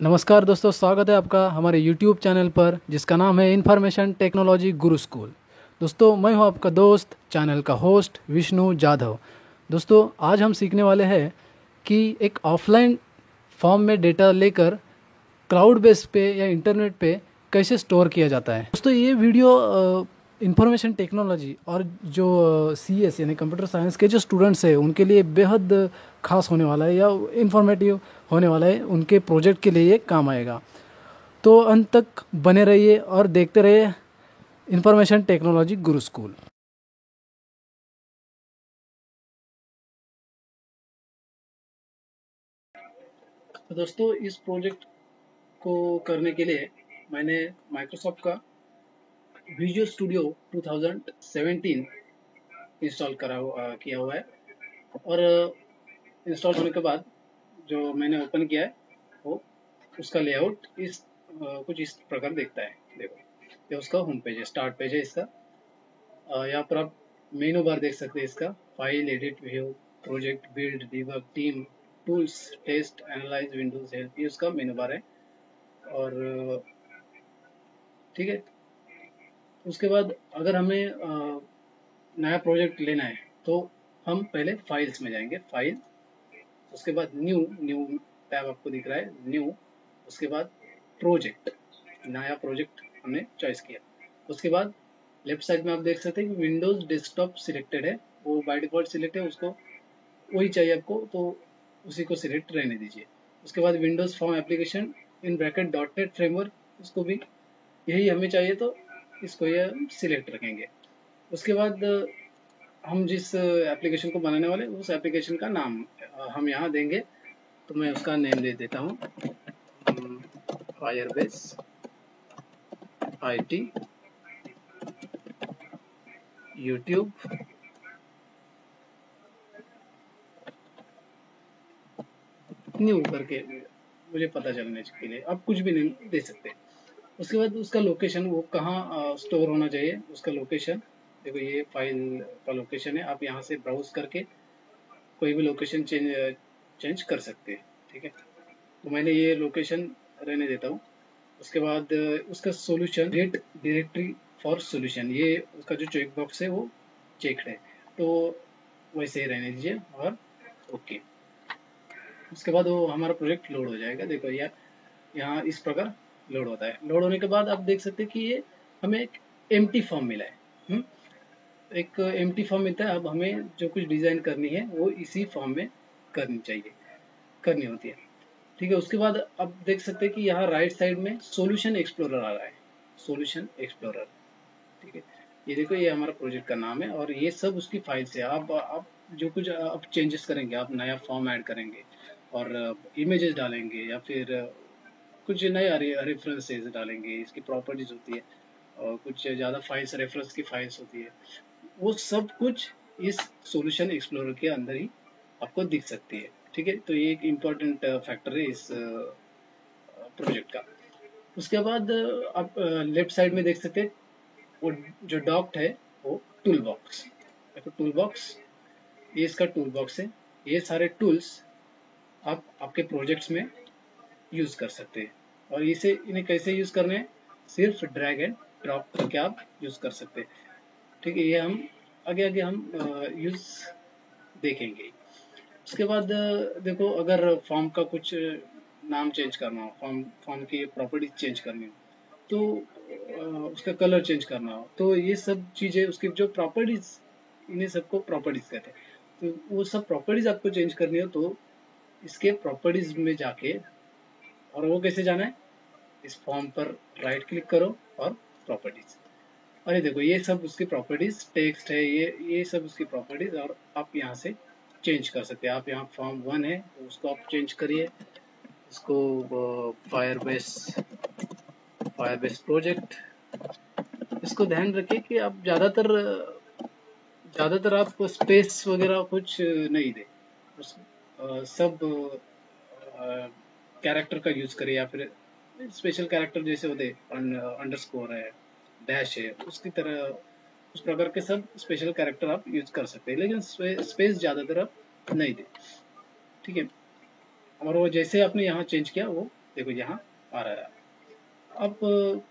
नमस्कार दोस्तों, स्वागत है आपका हमारे YouTube चैनल पर जिसका नाम है इन्फॉर्मेशन टेक्नोलॉजी गुरु स्कूल। दोस्तों, मैं हूं आपका दोस्त, चैनल का होस्ट विष्णु जाधव। दोस्तों, आज हम सीखने वाले हैं कि एक ऑफलाइन फॉर्म में डेटा लेकर क्लाउड बेस पे या इंटरनेट पे कैसे स्टोर किया जाता है। दोस्तों, ये वीडियो इंफॉर्मेशन टेक्नोलॉजी और जो CS यानी कंप्यूटर साइंस के जो स्टूडेंट्स हैं उनके लिए बेहद खास होने वाला है या इंफॉर्मेटिव होने वाला है। उनके प्रोजेक्ट के लिए ये काम आएगा। तो अंत तक बने रहिए और देखते रहिए इंफॉर्मेशन टेक्नोलॉजी गुरु स्कूल। तो दोस्तों, इस प्रोजेक्ट को करने के लिए मैंने माइक्रोसॉफ्ट का विजुअल स्टूडियो 2017 इंस्टॉल किया हुआ है। और इंस्टॉल होने के बाद जो मैंने ओपन किया है वो उसका लेआउट कुछ इस प्रकार दिखता है। देखो, ये उसका होम पेज है, स्टार्ट पेज है इसका। यहाँ पर आप मेनू बार देख सकते हैं इसका। File, edit, view, project, build, debug, team, tools, test, analyse, windows help, ये उसका मेनू बार है। और ठीक है, उसके बाद अगर हमें नया प्रोजेक्ट लेना है तो हम पहले फाइल्स में जाएंगे, फाइल, उसके बाद न्यू न्यू टैब आपको दिख रहा है, न्यू, उसके बाद प्रोजेक्ट, नया प्रोजेक्ट हमने चॉइस किया। उसके बाद लेफ्ट साइड में आप देख सकते हैं कि विंडोज डेस्कटॉप सिलेक्टेड है, वो बाय डिफॉल्ट सिलेक्ट है, उसको वही चाहिए आपको तो उसी को सिलेक्ट रहने दीजिए। उसके बाद Windows form application in bracket .NET framework, उसको भी यही हमें चाहिए तो इसको ये सिलेक्ट रखेंगे। उसके बाद हम जिस एप्लीकेशन को बनाने वाले उस एप्लीकेशन का नाम हम यहाँ देंगे। तो मैं उसका नेम दे देता हूँ, फायरबेस IT यूट्यूब न्यू करके, मुझे पता चलने के लिए आप कुछ भी नहीं दे सकते। उसके बाद उसका लोकेशन, वो कहाँ स्टोर होना चाहिए उसका लोकेशन। देखो, ये फाइल का लोकेशन है, आप यहाँ से ब्राउज करके कोई भी लोकेशन चेंज कर सकते हैं। ठीक है, तो मैंने ये लोकेशन रहने देता हूँ। उसके बाद उसका solution, create directory for solution, ये उसका जो चेक बॉक्स है वो चेक्ड है, तो वैसे ही रहने दीजिए और ओके। उसके बाद वो हमारा प्रोजेक्ट लोड हो जाएगा। देखो यार, यहाँ इस प्रकार लोड होता है। लोड होने के बाद आप देख सकते हैं कि ये हमें एक एम्प्टी फॉर्म मिला है। एक एम्प्टी फॉर्म मिलता है। अब हमें जो कुछ डिज़ाइन करनी है वो इसी फॉर्म में करनी होती है। ठीक है, उसके बाद आप देख सकते हैं कि यहाँ राइट साइड में सॉल्यूशन एक्सप्लोरर आ रहा है, सॉल्यूशन एक्सप्लोरर। ठीक है, ये देखो, ये हमारा प्रोजेक्ट का नाम है और ये सब उसकी फाइल्स है। आप जो कुछ आप चेंजेस करेंगे, आप नया फॉर्म ऐड करेंगे और इमेजेस डालेंगे या फिर कुछ नया रेफरेंसेस डालेंगे, इसकी प्रॉपर्टीज होती है और कुछ ज़्यादा फाइल्स, रेफरेंस की फाइल्स होती है, वो सब कुछ इस सॉल्यूशन एक्सप्लोरर के अंदर ही आपको दिख सकती है। ठीक है, तो ये एक इम्पॉर्टेंट फैक्टर है इस प्रोजेक्ट का। उसके बाद आप लेफ्ट साइड में देख सकते हैं वो जो डॉक्ट है वो टूल बॉक्स। देखो, टूल बॉक्स, ये इसका टूल बॉक्स है। ये सारे टूल्स आप आपके प्रोजेक्ट्स में यूज कर सकते हैं। और इन्हें कैसे यूज करने हैं, सिर्फ ड्रैग एंड ड्रॉप करके आप यूज कर सकते हैं। ठीक है, ये हम आगे आगे हम यूज देखेंगे। उसके बाद देखो, अगर फॉर्म का कुछ नाम चेंज करना हो, फॉर्म की प्रॉपर्टीज चेंज करनी हो, तो उसका कलर चेंज करना हो, तो ये सब चीज़ें उसकी जो प्रॉपर्टीज, इन्हें सबको प्रॉपर्टीज कहते हैं। तो वो सब प्रॉपर्टीज आपको चेंज करनी हो तो इसके प्रॉपर्टीज में जाके, और वो कैसे जाना है, इस फॉर्म पर राइट क्लिक करो और प्रॉपर्टीज। अरे देखो, ये सब उसकी प्रॉपर्टीज, टेक्स्ट है, ये सब उसकी प्रॉपर्टीज, और आप यहाँ से चेंज कर सकते हैं। आप यहाँ फॉर्म 1 है तो उसको आप चेंज करिए, इसको फायरबेस प्रोजेक्ट। इसको ध्यान रखिए कि आप ज़्यादातर आप स्पेस वगैरह कुछ नहीं दे, सब कैरेक्टर का यूज करिए या फिर स्पेशल कैरेक्टर जैसे होते, अंडरस्कोर है, डैश है, उसकी तरह उस प्रकार के सब स्पेशल कैरेक्टर आप यूज कर सकते हैं, लेकिन स्पेस ज़्यादातर आप नहीं दे। ठीक है, और वो जैसे आपने यहाँ चेंज किया वो देखो यहाँ आ रहा है। अब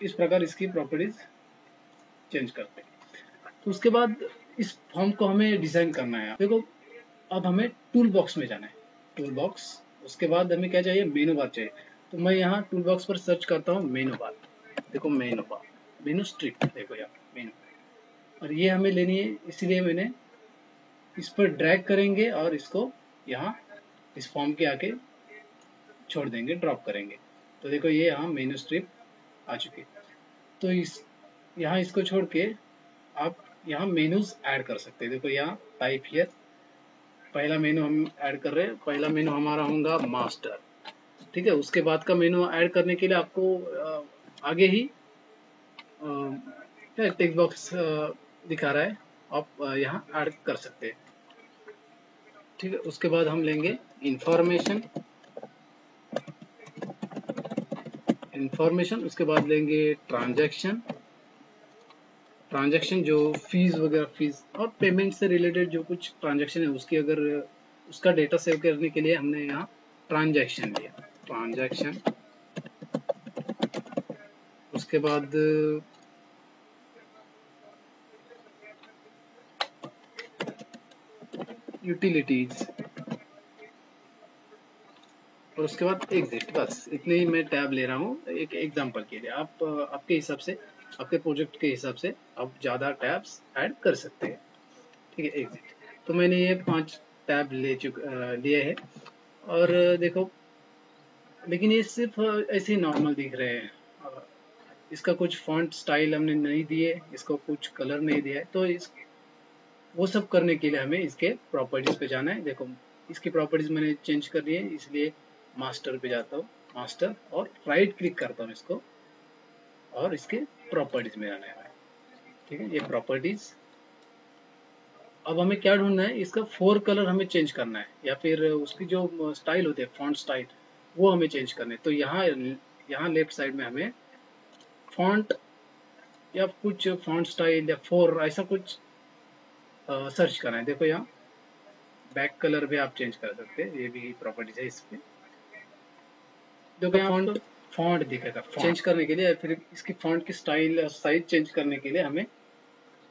इस प्रकार इसकी प्रॉपर्टीज चेंज करते हैं। तो उसके बाद इस फॉर्म को हमें डिजाइन करना है। देखो अब हमें टूल बॉक्स में जाना है, टूल बॉक्स। उसके बाद हमें क्या चाहिए, मेनू बार चाहिए। तो मैं यहाँ टूल बॉक्स पर सर्च करता हूँ मेनू बार। देखो मेनू बार, मेनू स्ट्रिप, देखो यहाँ मेनू, और ये हमें लेनी है, इसलिए मैंने इस पर ड्रैग करेंगे और इसको यहाँ इस फॉर्म के आके छोड़ देंगे, ड्रॉप करेंगे। तो देखो ये यहाँ मेनू स्ट्रिप आ चुकी है। तो इस यहाँ इसको छोड़ के आप यहाँ मेनूज ऐड कर सकते हैं। देखो यहाँ टाइप हियर, पहला मेनू हम ऐड कर रहे हैं। पहला मेनू हमारा होगा मास्टर, ठीक है। उसके बाद का मेनू ऐड करने के लिए आपको आगे ही टेक्स्ट बॉक्स दिखा रहा है, आप यहाँ ऐड कर सकते हैं, ठीक है। उसके बाद हम लेंगे इंफॉर्मेशन, उसके बाद लेंगे ट्रांजैक्शन, जो फीस वगैरह, फीस और पेमेंट से रिलेटेड जो कुछ ट्रांजैक्शन है उसकी, अगर उसका डेटा सेव करने के लिए हमने यहाँ ट्रांजैक्शन लिया, ट्रांजैक्शन। उसके बाद यूटिलिटीज, और उसके बाद एग्जिट। बस इतने ही मैं टैब ले रहा हूँ एक एग्जांपल के लिए। आप आपके हिसाब से, आपके प्रोजेक्ट के हिसाब से आप ज़्यादा टैब्स ऐड कर सकते हैं, ठीक है। एग्जिट। तो मैंने ये 5 टैब लिए हैं। और देखो, लेकिन ये सिर्फ ऐसे नॉर्मल दिख रहे हैं, इसका कुछ फॉन्ट स्टाइल हमने नहीं दिए, इसको कुछ कलर नहीं दिया है। तो इस वो सब करने के लिए हमें इसके प्रॉपर्टीज पे जाना है। देखो इसकी प्रॉपर्टीज मैंने चेंज कर दी है, इसलिए मास्टर पे जाता हूँ, मास्टर, और राइट क्लिक करता हूँ इसको, और इसके प्रॉपर्टीज में जाना है, ठीक है। ये प्रॉपर्टीज। अब हमें क्या ढूंढना है, इसका 4 कलर हमें चेंज करना है, या फिर उसकी जो स्टाइल होते हैं, फॉन्ट स्टाइल, वो हमें चेंज करने। तो यहाँ लेफ्ट साइड में हमें फॉन्ट या कुछ फॉन्ट स्टाइल या 4 ऐसा कुछ सर्च करना है। देखो यहाँ बैक कलर भी आप चेंज कर सकते हैं, ये भी प्रॉपर्टीज है इसमें। देखो यहाँ फॉन्ट, दिखेगा। चेंज करने के लिए, फिर इसकी फॉन्ट की स्टाइल और साइज चेंज करने के लिए हमें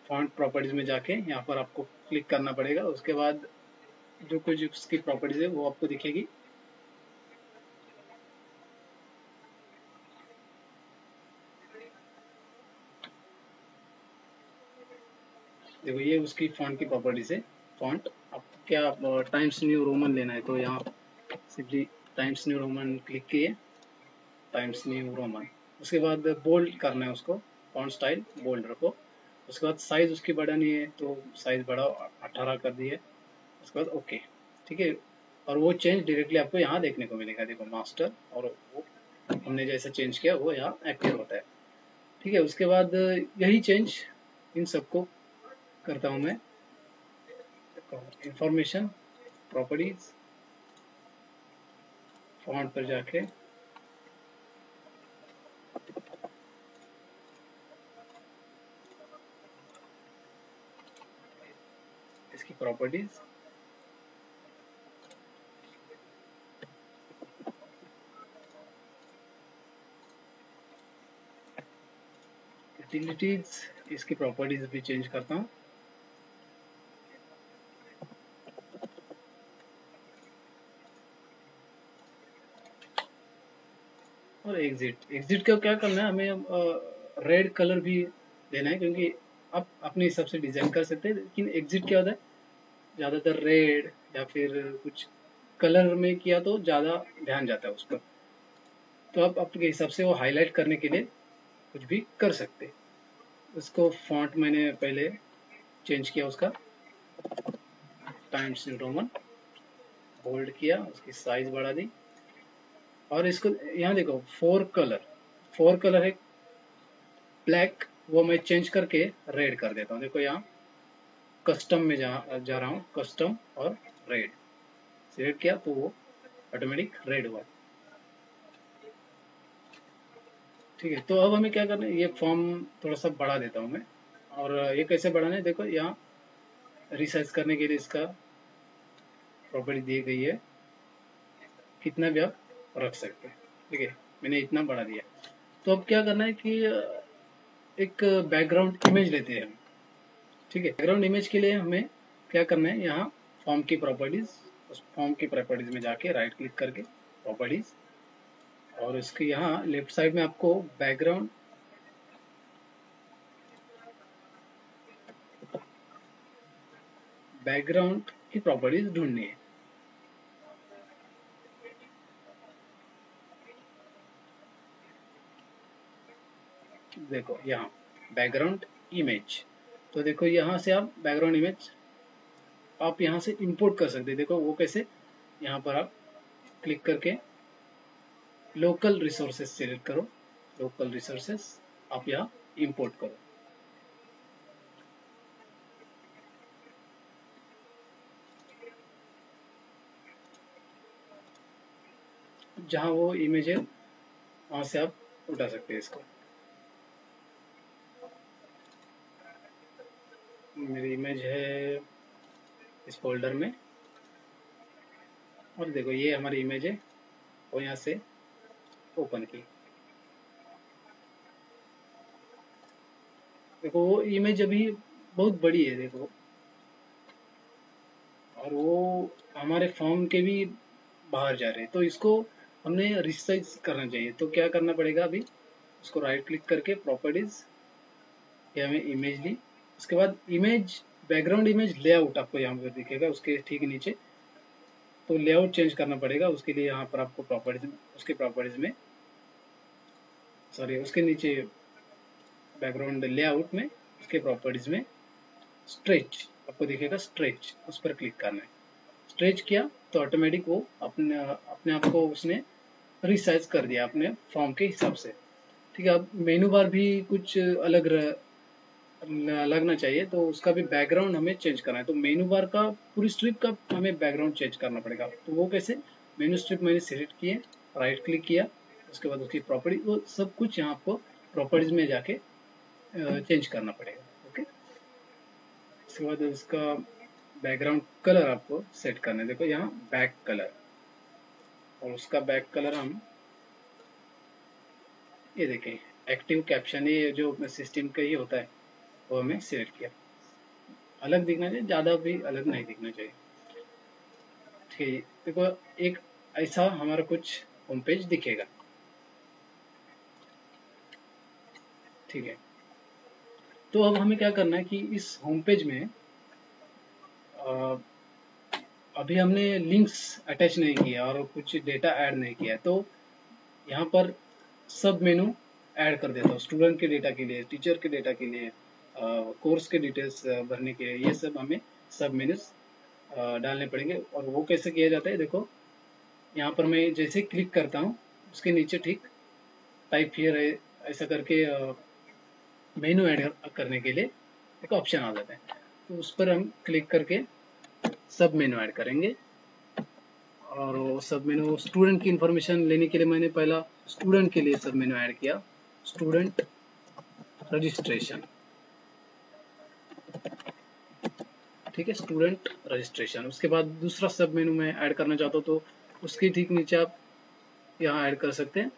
फॉन्ट प्रॉपर्टीज में जाके यहाँ पर आपको क्लिक करना पड़ेगा। उसके बाद जो कुछ उसकी प्रॉपर्टीज है वो आपको दिखेगी। देखो ये उसकी फॉन्ट की प्रॉपर्टीज है। फॉन्ट आप क्या टाइम्स न्यू रोमन लेना है, तो यहाँ simply times new Roman click किए, टाइम्स न्यू रोमन। उसके बाद बोल्ड करना है उसको, फॉन्ट स्टाइल बोल्ड रखो। उसके बाद साइज उसकी बढ़ानी है, तो साइज बढ़ाओ, 18 कर दिए। उसके बाद ओके, ठीक है। और वो चेंज डायरेक्टली आपको यहाँ देखने को मिलेगा। देखो मास्टर, और वो हमने जैसा चेंज किया वो यहाँ एक्टिव होता है, ठीक है। उसके बाद यही चेंज इन सबको करता हूँ मैं। इंफॉर्मेशन, प्रॉपर्टीज, फॉन्ट पर जाके इसकी प्रॉपर्टीज, यूटिलिटीज, इसकी प्रॉपर्टीज भी चेंज करता हूँ। और एग्जिट का क्या करना है, हमें रेड कलर भी देना है, क्योंकि आप अपने हिसाब से डिजाइन कर सकते हैं। लेकिन एग्जिट क्या होता है, ज़्यादातर रेड या फिर कुछ कलर में किया तो ज़्यादा ध्यान जाता है उस पर। तो आप अपने हिसाब से वो हाईलाइट करने के लिए कुछ भी कर सकते हैं। उसको फॉन्ट मैंने पहले चेंज किया, उसका टाइम्स न्यू रोमन बोल्ड किया, उसकी साइज बढ़ा दी। और इसको यहाँ देखो 4 कलर है ब्लैक, वो मैं चेंज करके रेड कर देता हूँ। देखो यहाँ कस्टम में जा रहा हूँ, कस्टम और रेड सिलेक्ट किया, तो वो ऑटोमेटिक रेड हुआ, ठीक है। तो अब हमें क्या करना है, ये फॉर्म थोड़ा सा बढ़ा देता हूँ मैं। और ये कैसे बढ़ाना है, देखो यहाँ रिसाइज करने के लिए इसका प्रॉपर्टी दी गई है, कितना भी आप रख सकते हैं। ठीक है, मैंने इतना बढ़ा दिया। तो अब क्या करना है कि एक बैकग्राउंड इमेज लेते हैं हम। ठीक है, बैकग्राउंड इमेज के लिए हमें क्या करना है, यहाँ फॉर्म की प्रॉपर्टीज, उस फॉर्म की प्रॉपर्टीज में जाके राइट क्लिक करके प्रॉपर्टीज, और इसके यहाँ लेफ्ट साइड में आपको बैकग्राउंड की प्रॉपर्टीज ढूंढनी है। देखो यहाँ बैकग्राउंड इमेज, तो देखो यहाँ से आप बैकग्राउंड इमेज आप यहाँ से इंपोर्ट कर सकते हैं। देखो वो कैसे, यहाँ पर आप क्लिक करके लोकल रिसोर्सेस सिलेक्ट करो, लोकल रिसोर्सेस आप यहाँ इंपोर्ट करो। जहाँ वो इमेज है वहाँ से आप उठा सकते हैं इसको। मेरी इमेज है इस फोल्डर में, और देखो ये हमारी इमेज है, वो यहाँ से ओपन की। देखो वो इमेज अभी बहुत बड़ी है देखो, और वो हमारे फॉर्म के भी बाहर जा रहे हैं, तो इसको हमने रिसाइज करना चाहिए। तो क्या करना पड़ेगा, अभी उसको राइट क्लिक करके प्रॉपर्टीज, ये हमें इमेज ली, उसके बाद इमेज बैकग्राउंड इमेज लेआउट आपको यहाँ पर दिखेगा, उसके ठीक नीचे। तो लेआउट चेंज करना पड़ेगा, उसके लिए यहाँ पर आपको प्रॉपर्टीज, उसके प्रॉपर्टीज में, सॉरी उसके नीचे बैकग्राउंड लेआउट में, उसके प्रॉपर्टीज में स्ट्रेच आपको दिखेगा, स्ट्रेच उस पर क्लिक करना है। स्ट्रेच किया तो ऑटोमेटिक वो अपने अपने आप को उसने रिसाइज कर दिया अपने फॉर्म के हिसाब से। ठीक है, अब मेनू बार भी कुछ लगना चाहिए, तो उसका भी बैकग्राउंड हमें चेंज करना है। तो मेनू बार का पूरी स्ट्रिप का हमें बैकग्राउंड चेंज करना पड़ेगा। तो वो कैसे, मेनू स्ट्रिप मैंने सिलेक्ट किए, राइट क्लिक किया, उसके बाद उसकी प्रॉपर्टी, वो सब कुछ यहाँ आपको प्रॉपर्टीज में जाके चेंज करना पड़ेगा। ओके, उसके बाद उसका बैकग्राउंड कलर आपको सेट करना है। देखो यहाँ बैक कलर, और उसका बैक कलर हम ये देखें, एक्टिव कैप्शन, ये जो सिस्टम का ही होता है, वो हमें सिलेक्ट किया। अलग दिखना चाहिए, ज़्यादा भी अलग नहीं दिखना चाहिए। ठीक है, देखो एक ऐसा हमारा कुछ होम पेज दिखेगा। ठीक है, तो अब हमें क्या करना है कि इस होम पेज में अ, अभी हमने लिंक्स अटैच नहीं किया और कुछ डेटा ऐड नहीं किया, तो यहाँ पर सब मेनू ऐड कर देता हूँ। स्टूडेंट के डेटा के लिए, टीचर के डेटा के लिए, कोर्स के डिटेल्स भरने के लिए, ये सब हमें सब मेन्यूज डालने पड़ेंगे। और वो कैसे किया जाता है, देखो यहाँ पर मैं जैसे क्लिक करता हूँ, उसके नीचे ठीक टाइप हियर ऐसा करके मेनू ऐड करने के लिए एक ऑप्शन आ जाता है। तो उस पर हम क्लिक करके सब मेनू ऐड करेंगे। और वो सब मेनू स्टूडेंट की इंफॉर्मेशन लेने के लिए मैंने पहला स्टूडेंट के लिए सब मेनू ऐड किया, स्टूडेंट रजिस्ट्रेशन। ठीक है, स्टूडेंट रजिस्ट्रेशन। उसके बाद दूसरा सब मेनू में ऐड करना चाहता हूँ, तो उसके ठीक नीचे आप यहाँ ऐड कर सकते हैं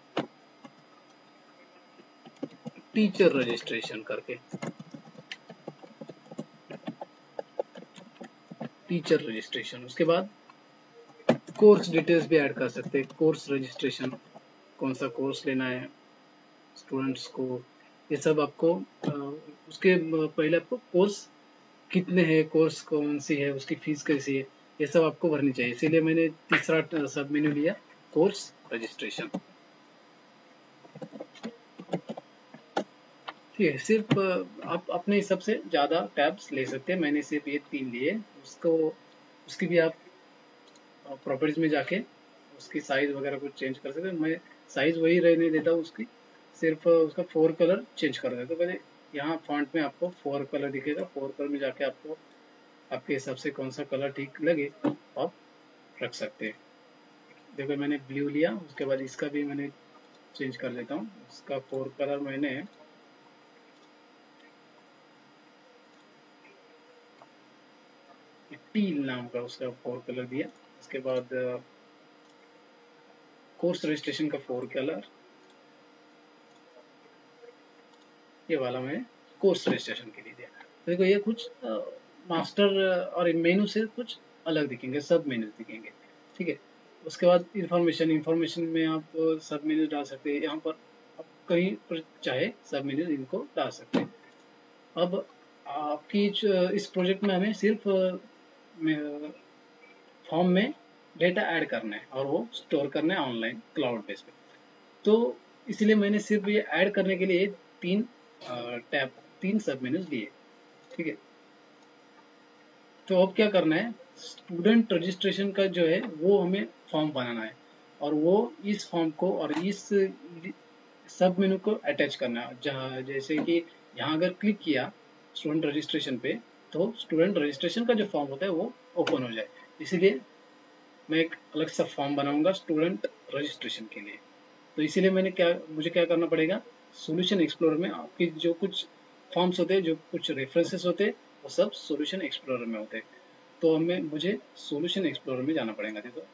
टीचर रजिस्ट्रेशन करके, टीचर रजिस्ट्रेशन। उसके बाद कोर्स डिटेल्स भी ऐड कर सकते हैं, कोर्स रजिस्ट्रेशन, कौन सा कोर्स लेना है स्टूडेंट्स को, ये सब आपको उसके पहले आपको कोर्स कितने हैं, कोर्स कौन सी है, उसकी फीस कैसी है, ये सब आपको भरनी चाहिए। इसीलिए मैंने तीसरा सब मेन्यू लिया, कोर्स रजिस्ट्रेशन। ठीक है, सिर्फ आप अपने हिसाब से ज़्यादा टैब्स ले सकते हैं, मैंने सिर्फ ये 3 लिए। उसको उसकी भी आप प्रॉपर्टीज में जाके उसकी साइज वगैरह कुछ चेंज कर सकते हैं। मैं साइज वही रहने देता हूँ उसकी, सिर्फ उसका 4 कलर चेंज कर देता हूँ। पहले यहाँ फॉन्ट में आपको 4 कलर दिखेगा, 4 कलर में जाके आपको आपके हिसाब से कौन सा कलर ठीक लगे आप रख सकते हैं। देखो मैंने ब्लू लिया, उसके बाद इसका भी मैंने चेंज कर देता हूँ। इसका 4 कलर मैंने टील नाम का उसका 4 कलर दिया। उसके बाद कोर्स रजिस्ट्रेशन का 4 कलर, ये वाला मैं कोर्स रजिस्ट्रेशन के लिए दिया। तो देखो ये कुछ मास्टर और मेनू से कुछ अलग दिखेंगे, सब मेन्यू दिखेंगे, ठीक है। उसके बाद इंफॉर्मेशन में आप सब मेन्यू डाल सकते हैं, यहाँ पर आप कहीं पर चाहे सब मेन्यू इनको डाल सकते हैं। अब आपकी इस प्रोजेक्ट में हमें सिर्फ फॉर्म में डेटा ऐड करना है और वो स्टोर करना है ऑनलाइन क्लाउड बेस पे। तो इसलिए मैंने सिर्फ ये ऐड करने के लिए तीन टैब, तीन सब मेन्यूज लिए, ठीक है। तो अब क्या करना है, स्टूडेंट रजिस्ट्रेशन का जो है वो हमें फॉर्म बनाना है और वो इस फॉर्म को और इस सब मेनू को अटैच करना है। जहाँ जैसे कि यहाँ अगर क्लिक किया स्टूडेंट रजिस्ट्रेशन पे तो स्टूडेंट रजिस्ट्रेशन का जो फॉर्म होता है वो ओपन हो जाए। इसीलिए मैं एक अलग सा फॉर्म बनाऊंगा स्टूडेंट रजिस्ट्रेशन के लिए। तो इसीलिए मुझे क्या करना पड़ेगा, सॉल्यूशन एक्सप्लोरर में आपके जो कुछ फॉर्म्स होते हैं, जो कुछ रेफरेंसेस होते हैं, वो सब सॉल्यूशन एक्सप्लोरर में होते हैं। तो मुझे सॉल्यूशन एक्सप्लोरर में जाना पड़ेगा। देखो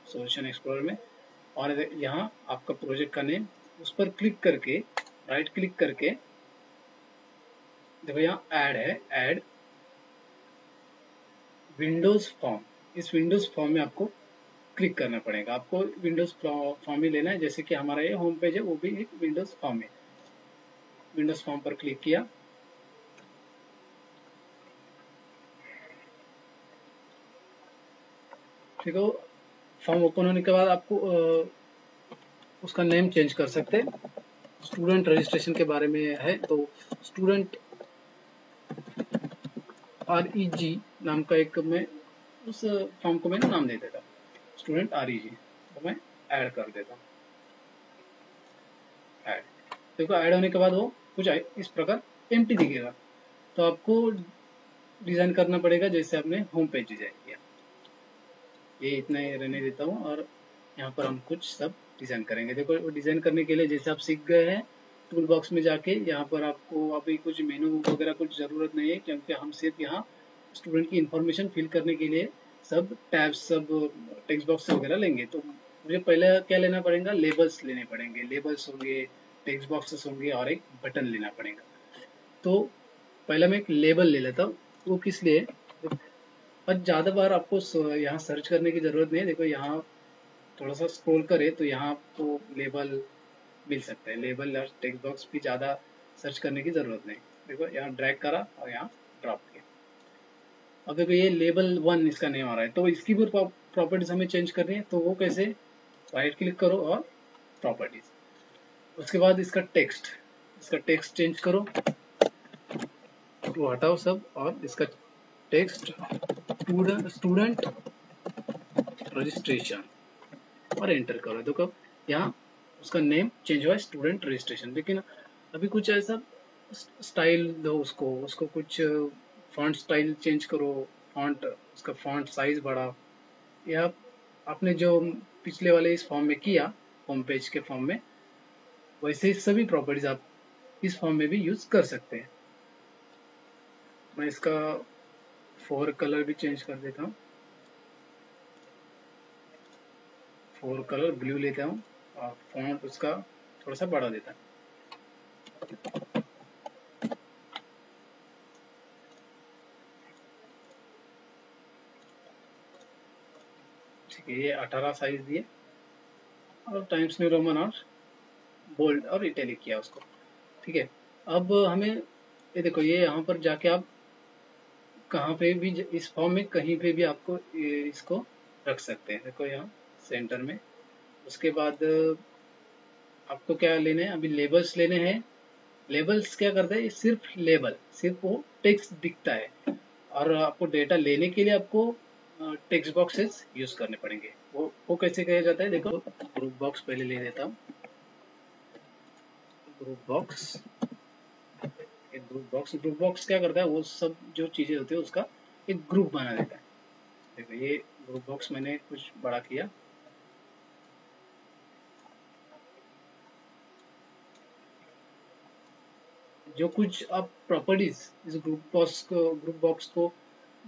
सॉल्यूशन एक्सप्लोरर में, और यहाँ आपका प्रोजेक्ट का नेम, उस पर क्लिक करके राइट क्लिक करके देखो यहाँ ऐड है, ऐड विंडोज फॉर्म। इस विंडोज फॉर्म में आपको क्लिक करना पड़ेगा। आपको विंडोज फॉर्म ही लेना है, जैसे कि हमारा ये होम पेज है वो भी एक विंडोज फॉर्म है। विंडोज फॉर्म पर क्लिक किया, ठीक है। फॉर्म ओपन होने के बाद आपको उसका नेम चेंज कर सकते हैं। स्टूडेंट रजिस्ट्रेशन के बारे में है तो स्टूडेंट REG नाम का एक मैं उस फॉर्म को मैंने नाम दे देता, स्टूडेंट REG, तो मैं ऐड कर देता हूँ। ऐड, देखो ऐड होने के बाद वो कुछ इस प्रकार एम्प्टी दिखेगा। तो आपको डिजाइन करना पड़ेगा जैसे आपने होम पेज डिजाइन किया। ये इतना ही रहने देता हूँ और यहाँ पर हम कुछ सब डिजाइन करेंगे। देखो डिजाइन करने के लिए जैसे आप सीख गए हैं, टूल बॉक्स में जाके यहाँ पर आपको अभी कुछ मेनू वगैरह कुछ जरूरत नहीं है, क्योंकि हम सिर्फ यहाँ स्टूडेंट की इंफॉर्मेशन फिल करने के लिए सब टैब्स, सब टेक्स्ट बॉक्स वगैरह लेंगे। तो मुझे पहले क्या लेना पड़ेगा, लेबल्स लेने पड़ेंगे, लेबल्स होंगे, टेक्स्ट बॉक्सेस होंगे और एक बटन लेना पड़ेगा। तो पहले मैं एक लेबल ले लेता हूँ। वो किस लिए, और ज़्यादा बार आपको यहाँ सर्च करने की ज़रूरत नहीं है। देखो यहाँ थोड़ा सा स्क्रॉल करें तो यहाँ आपको लेबल मिल सकता है। लेबल और टेक्स्ट बॉक्स भी ज़्यादा सर्च करने की ज़रूरत नहीं। देखो यहाँ ड्रैग करा और यहाँ ड्रॉप किया। अब देखो ये लेबल 1 इसका नेम आ रहा है, तो इसकी भी प्रॉपर्टीज हमें चेंज करनी है। तो वो कैसे, राइट क्लिक करो और प्रॉपर्टीज, उसके बाद इसका टेक्स्ट चेंज करो, वो हटाओ सब, और इसका टेक्स्ट स्टूडेंट रजिस्ट्रेशन और एंटर करो। देखो यहाँ उसका नेम चेंज हुआ है स्टूडेंट रजिस्ट्रेशन, लेकिन अभी कुछ ऐसा स्टाइल दो उसको, कुछ फॉन्ट स्टाइल चेंज करो, फॉन्ट, उसका फॉन्ट साइज बढ़ाओ, या आपने जो पिछले वाले इस फॉर्म में किया, होम पेज के फॉर्म में, वैसे ही सभी प्रॉपर्टीज आप इस फॉर्म में भी यूज कर सकते हैं। मैं इसका 4 कलर भी चेंज कर देता हूँ, 4 कलर ब्लू लेता हूँ और फॉन्ट उसका थोड़ा सा बढ़ा देता हूँ। ठीक है, ये 18 साइज दिए और टाइम्स न्यू रोमन और बोल्ड और इटैलिक किया उसको, ठीक है। अब हमें ये देखो, ये यहाँ पर जाके आप कहाँ पे भी इस फॉर्म में कहीं पे भी आपको इसको रख सकते हैं। देखो यहाँ सेंटर में। उसके बाद आपको क्या लेने हैं, अभी लेबल्स लेने हैं। लेबल्स क्या करते हैं, सिर्फ लेबल, सिर्फ वो टेक्स्ट दिखता है, और आपको डेटा लेने के लिए आपको टेक्स्ट बॉक्सेस यूज करने पड़ेंगे। वो कैसे किया जाता है, देखो ग्रुप बॉक्स पहले ले लेता हूँ। ग्रुप बॉक्स, ग्रुप बॉक्स क्या करता है, वो सब जो चीजें होती है उसका एक ग्रुप बना देता है। देखो ये ग्रुप बॉक्स मैंने कुछ बड़ा किया, जो कुछ आप प्रॉपर्टीज इस ग्रुप बॉक्स को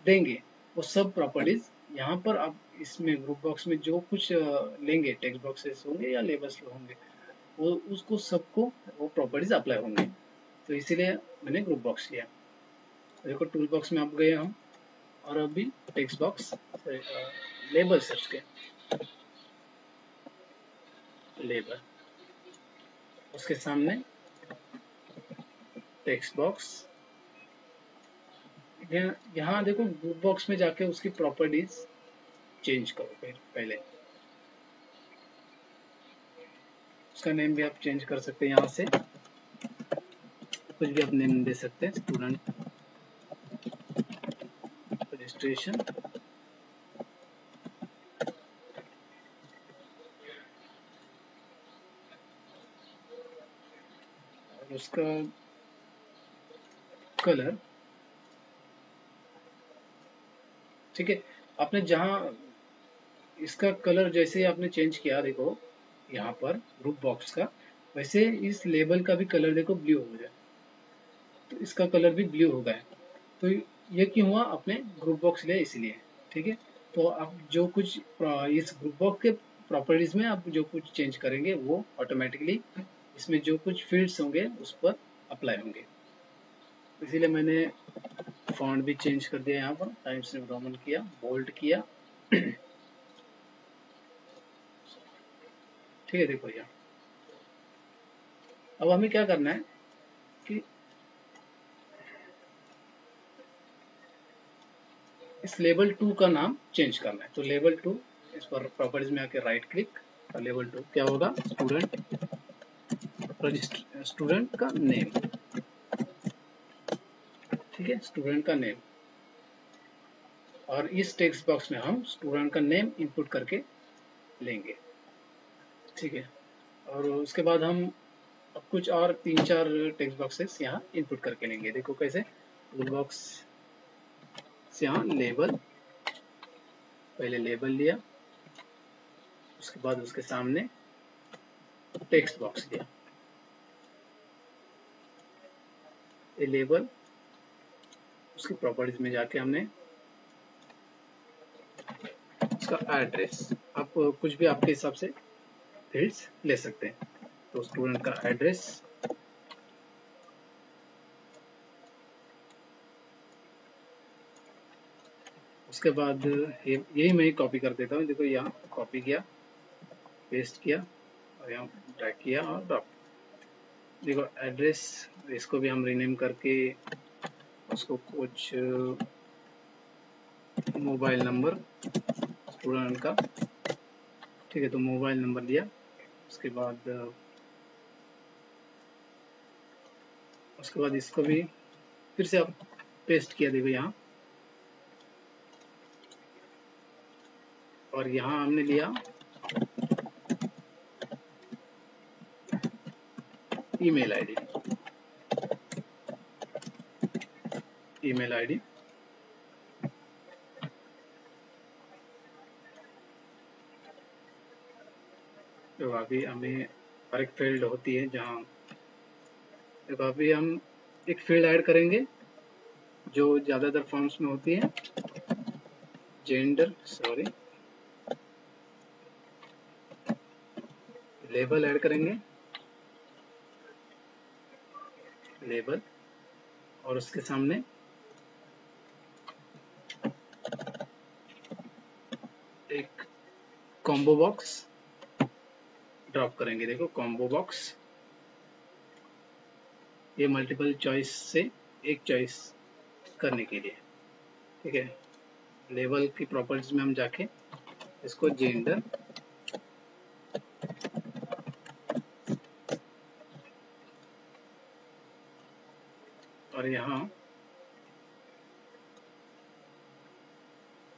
देंगे, वो सब प्रॉपर्टीज यहाँ पर आप इसमें ग्रुप बॉक्स में जो कुछ लेंगे, टेक्स्ट बॉक्सेस होंगे या लेबल्स होंगे, वो उसको सबको वो प्रॉपर्टीज अप्लाई होंगे। तो इसीलिए मैंने ग्रुप बॉक्स लिया। देखो टूल बॉक्स में आप गए हम, और अभी टेक्स्ट बॉक्स लेबल सर्च के, लेबल, उसके सामने टेक्स्ट बॉक्स। यहाँ देखो ग्रुप बॉक्स में जाके उसकी प्रॉपर्टीज चेंज करो पहले। उसका नेम भी आप चेंज कर सकते हैं, यहाँ से कुछ भी आप नेम दे सकते हैं, स्टूडेंट रजिस्ट्रेशन, और उसका कलर, ठीक है। आपने जहाँ इसका कलर जैसे ही आपने चेंज किया, देखो यहाँ पर ग्रुप बॉक्स का, वैसे इस लेबल का भी कलर देखो ब्लू हो जाए, तो इसका कलर भी ब्लू हो गया। तो ये क्यों हुआ, आपने ग्रुप बॉक्स लिया इसलिए, ठीक है। तो आप जो कुछ इस ग्रुप बॉक्स के प्रॉपर्टीज में आप जो कुछ चेंज करेंगे वो ऑटोमेटिकली इसमें जो कुछ फील्ड्स होंगे उस पर अप्लाई होंगे। इसीलिए मैंने फॉन्ट भी चेंज कर दिया, यहाँ पर टाइम्स न्यू रोमन किया, बोल्ड किया, ठीक है। देखो यहाँ अब हमें क्या करना है कि इस लेवल 2 का नाम चेंज करना है। तो लेवल 2, इस पर प्रॉपर्टीज में आके राइट क्लिक, और लेवल 2 क्या होगा, स्टूडेंट रजिस्टर, स्टूडेंट का नेम, ठीक है, स्टूडेंट का नेम। और इस टेक्स्ट बॉक्स में हम स्टूडेंट का नेम इनपुट करके लेंगे, ठीक है। और उसके बाद हम अब कुछ और 3-4 टेक्स्ट बॉक्सेस यहाँ इनपुट करके लेंगे। देखो कैसे, टूल बॉक्स से यहाँ लेबल, पहले लेबल लिया, उसके बाद उसके सामने टेक्स्ट बॉक्स लिया, ये लेबल, उसकी प्रॉपर्टीज में जाके हमने उसका एड्रेस, आप कुछ भी आपके हिसाब से फील्ड्स ले सकते हैं। तो स्टूडेंट का एड्रेस, उसके बाद यही मैं कॉपी कर देता हूँ। देखो यहाँ कॉपी किया, पेस्ट किया, और यहाँ ड्रैग किया और ड्रॉप। देखो एड्रेस, इसको भी हम रीनेम करके उसको कुछ मोबाइल नंबर स्टूडेंट का, ठीक है। तो मोबाइल नंबर दिया, उसके बाद इसको भी फिर से आप पेस्ट किया, देखो यहाँ, और यहाँ हमने लिया ईमेल आईडी, ईमेल आईडी, तो अभी हमें हर एक फील्ड होती है जहाँ, तो अभी हम एक फील्ड ऐड करेंगे जो ज़्यादातर फॉर्म्स में होती है, जेंडर, सॉरी, लेबल ऐड करेंगे, लेबल, और उसके सामने एक कॉम्बो बॉक्स ड्रॉप करेंगे। देखो कॉम्बो बॉक्स, ये मल्टीपल चॉइस से एक चॉइस करने के लिए, ठीक है। लेबल की प्रॉपर्टीज में हम जाके इसको जेंडर, और यहाँ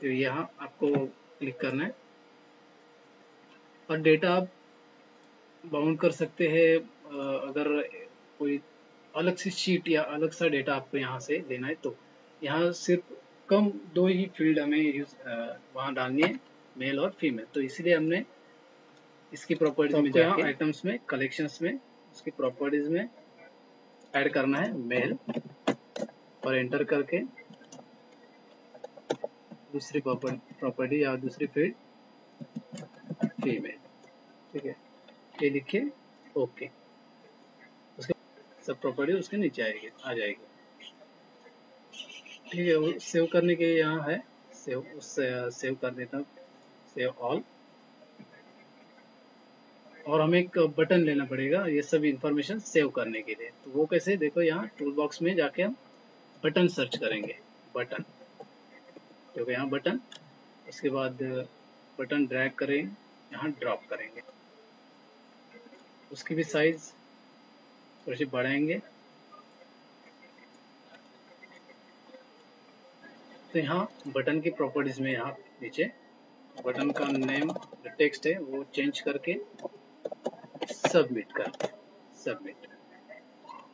तो यहाँ आपको क्लिक करना है, और डेटा आप बाउंड कर सकते हैं। अगर कोई अलग सी शीट या अलग सा डेटा आपको यहाँ से देना है, तो यहाँ सिर्फ कम 2 ही फील्ड हमें यूज वहाँ डालनी है, मेल और फीमेल। तो इसलिए हमने इसकी प्रॉपर्टीज में जाके आइटम्स में, कलेक्शंस में, इसकी प्रॉपर्टीज में ऐड करना है मेल, और एंटर करके दूसरी प्रॉपर्टी या दूसरी फील्ड फीमेल, ठीक है, ये लिखिए ओके। उसके सब प्रॉपर्टी उसके नीचे आएगी, आ जाएगी, ठीक है। वो सेव करने के यहाँ है, सेव कर देता हूँ, सेव ऑल। और हमें एक बटन लेना पड़ेगा ये सब इंफॉर्मेशन सेव करने के लिए। तो वो कैसे, देखो यहाँ टूल बॉक्स में जाके हम बटन सर्च करेंगे, बटन, देखो यहाँ बटन। उसके बाद बटन ड्रैग करें, यहाँ ड्रॉप करेंगे, उसकी भी साइज थोड़ी सी बढ़ाएंगे। तो यहाँ बटन की प्रॉपर्टीज में यहाँ नीचे बटन का नेम जो टेक्स्ट है वो चेंज करके सबमिट करते हैं, सबमिट,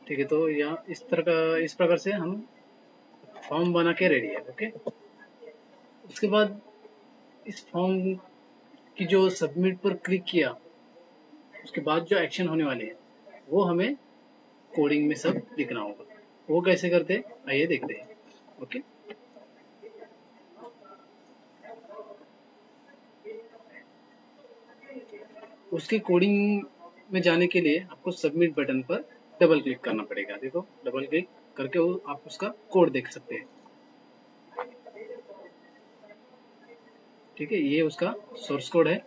ठीक है। तो यहाँ इस प्रकार से हम फॉर्म बना के रेडी है, ओके। उसके बाद इस फॉर्म की जो सबमिट पर क्लिक किया, उसके बाद जो एक्शन होने वाले हैं वो हमें कोडिंग में सब लिखना होगा। वो कैसे करते हैं आइए देखते हैं, ओके। उसके कोडिंग में जाने के लिए आपको सबमिट बटन पर डबल क्लिक करना पड़ेगा। देखो डबल क्लिक करके वो आप उसका कोड देख सकते हैं, ठीक है। ये उसका सोर्स कोड है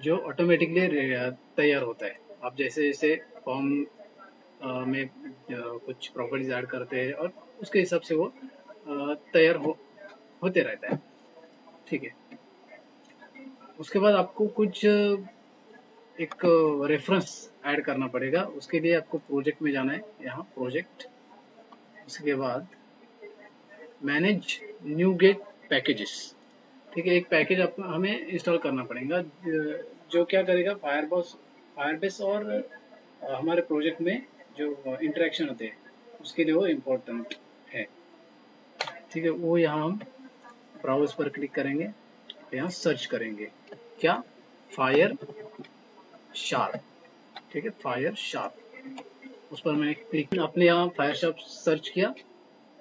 जो ऑटोमेटिकली तैयार होता है। आप जैसे जैसे फॉर्म में कुछ प्रॉपर्टीज ऐड करते हैं और उसके हिसाब से वो तैयार होते रहता है, ठीक है। उसके बाद आपको कुछ एक रेफरेंस ऐड करना पड़ेगा। उसके लिए आपको प्रोजेक्ट में जाना है, यहाँ प्रोजेक्ट, उसके बाद मैनेज न्यू गेट पैकेजेस, ठीक है। एक पैकेज आप हमें इंस्टॉल करना पड़ेगा जो क्या करेगा, फायरबेस और हमारे प्रोजेक्ट में जो इंटरेक्शन होते हैं उसके लिए वो इम्पोर्टेंट है, ठीक है। वो यहाँ हम ब्राउज पर क्लिक करेंगे, यहाँ सर्च करेंगे क्या, फायर शार्प, ठीक है, फायर शार्प। उस पर मैंने क्लिक, अपने यहाँ फायर शार्प सर्च किया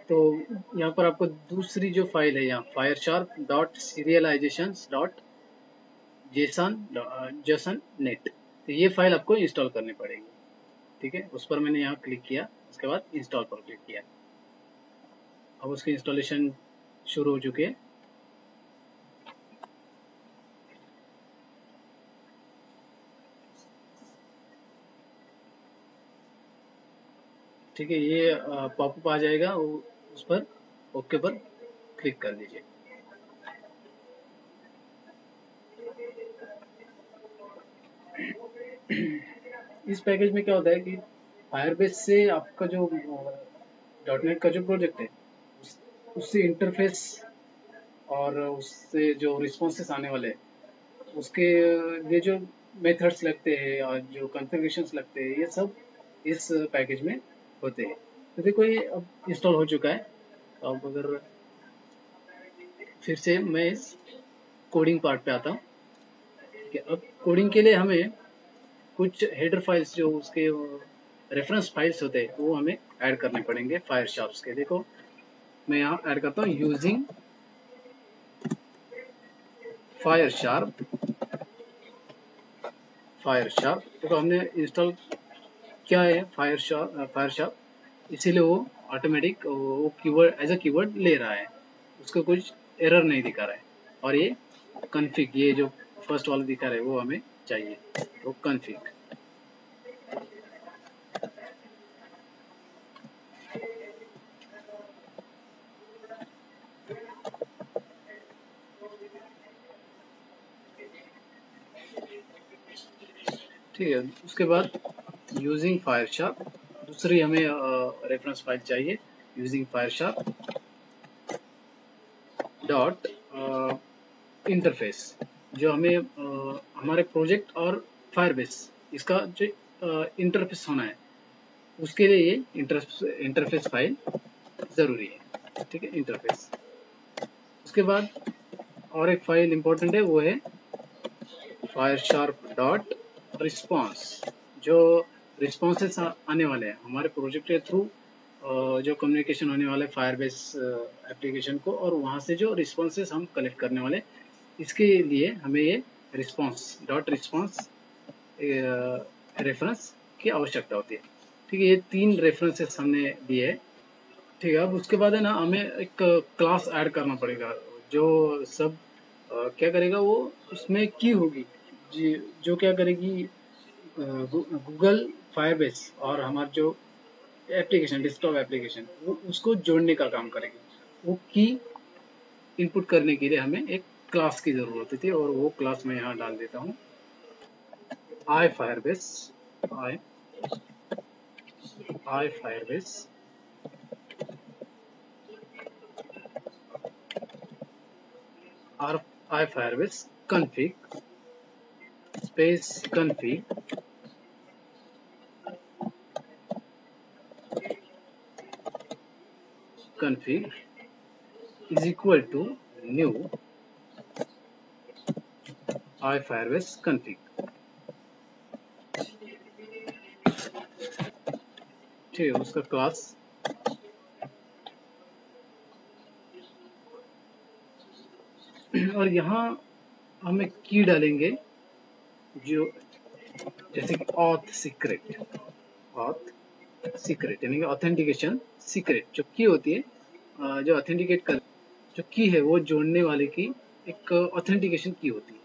तो यहाँ पर आपको दूसरी जो फाइल है यहाँ fire sharp dot serialisation dot JSON net, तो ये फाइल आपको इंस्टॉल करनी पड़ेगी, ठीक है। उस पर मैंने यहाँ क्लिक किया, उसके बाद इंस्टॉल पर क्लिक किया। अब उसकी इंस्टॉलेशन शुरू हो चुकी है, ठीक है। ये पॉपअप आ जाएगा, उस पर ओके पर क्लिक कर दीजिए। इस पैकेज में क्या होता है कि फायरबेस से आपका जो डॉटनेट का जो प्रोजेक्ट है उससे इंटरफेस और उससे जो रिस्पॉन्सेस आने वाले हैं उसके लिए जो मेथड्स लगते हैं और जो कॉन्फ़िगरेशंस लगते हैं ये सब इस पैकेज में होते हैं। तो देखो ये अब इंस्टॉल हो चुका है। तो अब अगर फिर से मैं इस कोडिंग पार्ट पे आता हूँ, ठीक है। अब कोडिंग के लिए हमें कुछ हेडर फाइल्स जो उसके रेफरेंस फाइल्स होते हैं वो हमें ऐड करने पड़ेंगे फायर शार्प्स के। देखो मैं यहाँ ऐड करता हूँ यूजिंग फायर शार्प, देखो हमने इंस्टॉल क्या है फायर शार्प, इसीलिए वो ऑटोमेटिक वो कीवर्ड एज अ कीवर्ड ले रहा है, उसको कुछ एरर नहीं दिखा रहा है। और ये कन्फिग, ये जो फर्स्ट वाला दिखा रहा है वो हमें चाहिए, वो कन्फिग, ठीक है। उसके बाद यूजिंग फायर शार्प, दूसरी हमें रेफरेंस फाइल चाहिए using fire sharp dot interface, जो हमें हमारे प्रोजेक्ट और फायरबेस इसका जो इंटरफेस होना है उसके लिए ये इंटरफेस फाइल ज़रूरी है, ठीक है, इंटरफेस। उसके बाद और एक फाइल इंपॉर्टेंट है वो है फायर शार्प डॉट रिस्पॉन्स, जो रिस्पॉन्सेस आने वाले हैं हमारे प्रोजेक्ट के थ्रू जो कम्युनिकेशन होने वाला है फायरबेस एप्लीकेशन को, और वहाँ से जो रिस्पॉन्सेस हम कलेक्ट करने वाले, इसके लिए हमें ये रिस्पॉन्स रेफरेंस की आवश्यकता होती है। ठीक है, ये 3 रेफरेंसेस हमने दिए है। ठीक है, अब उसके बाद है ना हमें एक क्लास ऐड करना पड़ेगा, जो सब क्या करेगा, वो उसमें की होगी जी, जो क्या करेगी, गूगल फायरबेस और हमारा जो एप्लीकेशन, डेस्कटॉप एप्लीकेशन, वो उसको जोड़ने का काम करेगी। वो की इनपुट करने के लिए हमें एक क्लास की ज़रूरत होती है, और वो क्लास मैं यहाँ डाल देता हूँ, आई फायरबेस, आई आई फायरबेस और आई Firebase config space config is equal to new iFirebase config। ठीक है, उसका क्लास, और यहाँ हम एक की डालेंगे, जो जैसे कि ऑथ सीक्रेट यानी कि ऑथेंटिकेशन सीक्रेट जो की होती है, जो ऑथेंटिकेट कर, जो की है वो जोड़ने वाले की एक ऑथेंटिकेशन की होती है।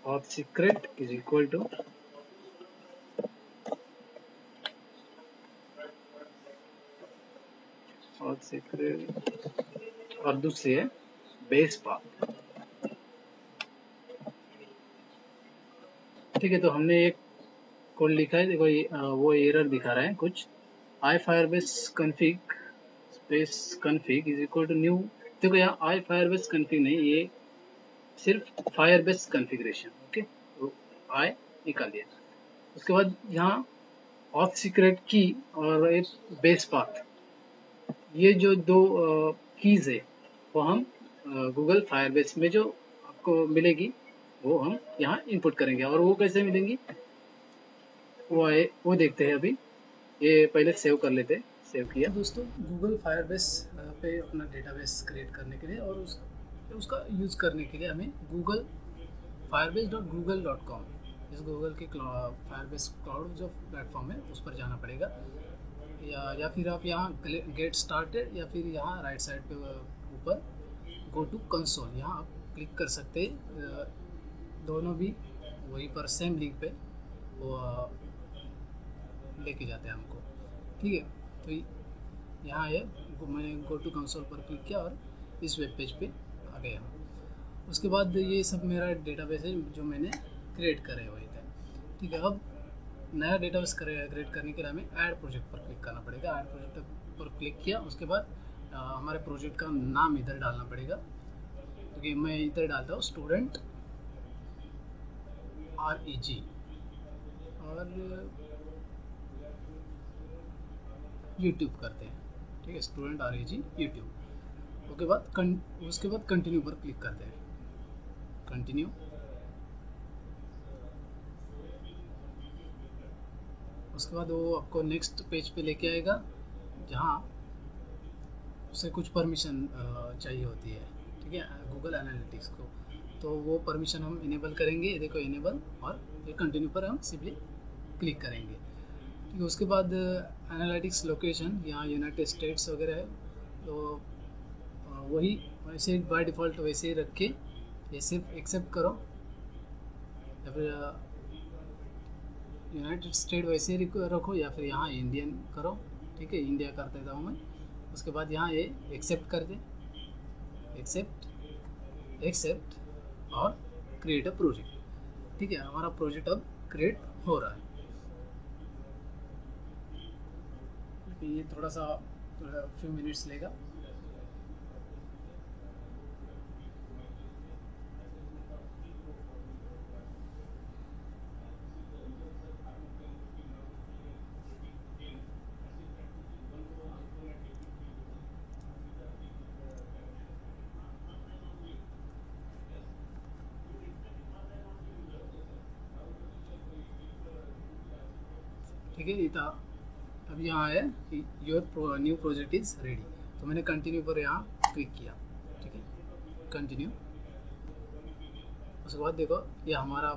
Auth secret is equal to auth secret, और दूसरी है बेस पाथ। ठीक है, तो हमने एक कोड लिखा है, देखो ये वो एरर दिखा रहा है कुछ, I Firebase config space config is equal to new. देखो यहाँ आई फायरबेस कन्फिग नहीं, ये सिर्फ फायरबेस कॉन्फ़िगरेशन। ओके, तो आई निकाल दिया। उसके बाद यहाँ ऑथ सीक्रेट की और एक बेस पाथ, ये जो दो कीज है वो हम गूगल फायरबेस में जो आपको मिलेगी वो हम यहाँ इनपुट करेंगे, और वो कैसे मिलेंगी वो आए वो देखते हैं अभी। ये पहले सेव कर लेते हैं, सेव किया। तो दोस्तों, गूगल फायरबेस पे अपना डेटाबेस क्रिएट करने के लिए और उसका यूज़ करने के लिए हमें गूगल firebase.google.com, इस गूगल के फायरबेस क्लाउड जो प्लेटफॉर्म है उस पर जाना पड़ेगा, या फिर आप यहाँ गेट स्टार्टेड, या फिर यहाँ राइट साइड पे ऊपर गो टू कंसोल, यहाँ आप क्लिक कर सकते हैं। दोनों भी वहीं पर सेम लिंक पे वो लेके जाते हैं हमको। ठीक है, तो यहाँ है, मैंने गो टू कंसोल पर क्लिक किया और इस वेब पेज पे आ गए हम। उसके बाद ये सब मेरा डेटाबेस है जो मैंने क्रिएट करे हुए थे। ठीक है, अब नया डेटाबेस क्रिएट करने के लिए हमें ऐड प्रोजेक्ट पर क्लिक करना पड़ेगा। ऐड प्रोजेक्ट पर क्लिक किया, उसके बाद हमारे प्रोजेक्ट का नाम इधर डालना पड़ेगा, क्योंकि मैं इधर डालता हूँ स्टूडेंट REG, और यूट्यूब करते हैं। ठीक है, स्टूडेंट REG यूट्यूब। उसके बाद कंटिन्यू पर क्लिक करते हैं, कंटिन्यू। उसके बाद वो आपको नेक्स्ट पेज पे लेके आएगा, जहाँ उसे कुछ परमिशन चाहिए होती है। ठीक है, गूगल एनालिटिक्स को, तो वो परमिशन हम इनेबल करेंगे। देखो इनेबल, और ये कंटिन्यू पर हम सिंपली क्लिक करेंगे। ठीक है, उसके बाद एनालिटिक्स लोकेशन यहाँ यूनाइटेड स्टेट्स वगैरह है, तो वही वैसे बाय डिफ़ॉल्ट वैसे ही रख के ये सिर्फ एक्सेप्ट करो, या फिर यूनाइटेड स्टेट वैसे ही रखो, या फिर यहाँ इंडियन करो। ठीक है, इंडिया कर देता हूँ मैं। उसके बाद यहाँ ये एक्सेप्ट कर दे, एक्सेप्ट और क्रिएट अ प्रोजेक्ट। ठीक है, हमारा प्रोजेक्ट अब क्रिएट हो रहा है। ये थोड़ा सा फ्यू मिनट्स लेगा। ठीक है, इतना अब यहाँ है कि your new project is ready, तो मैंने कंटिन्यू पर यहाँ क्लिक किया। ठीक है, कंटिन्यू। उसके बाद देखो ये हमारा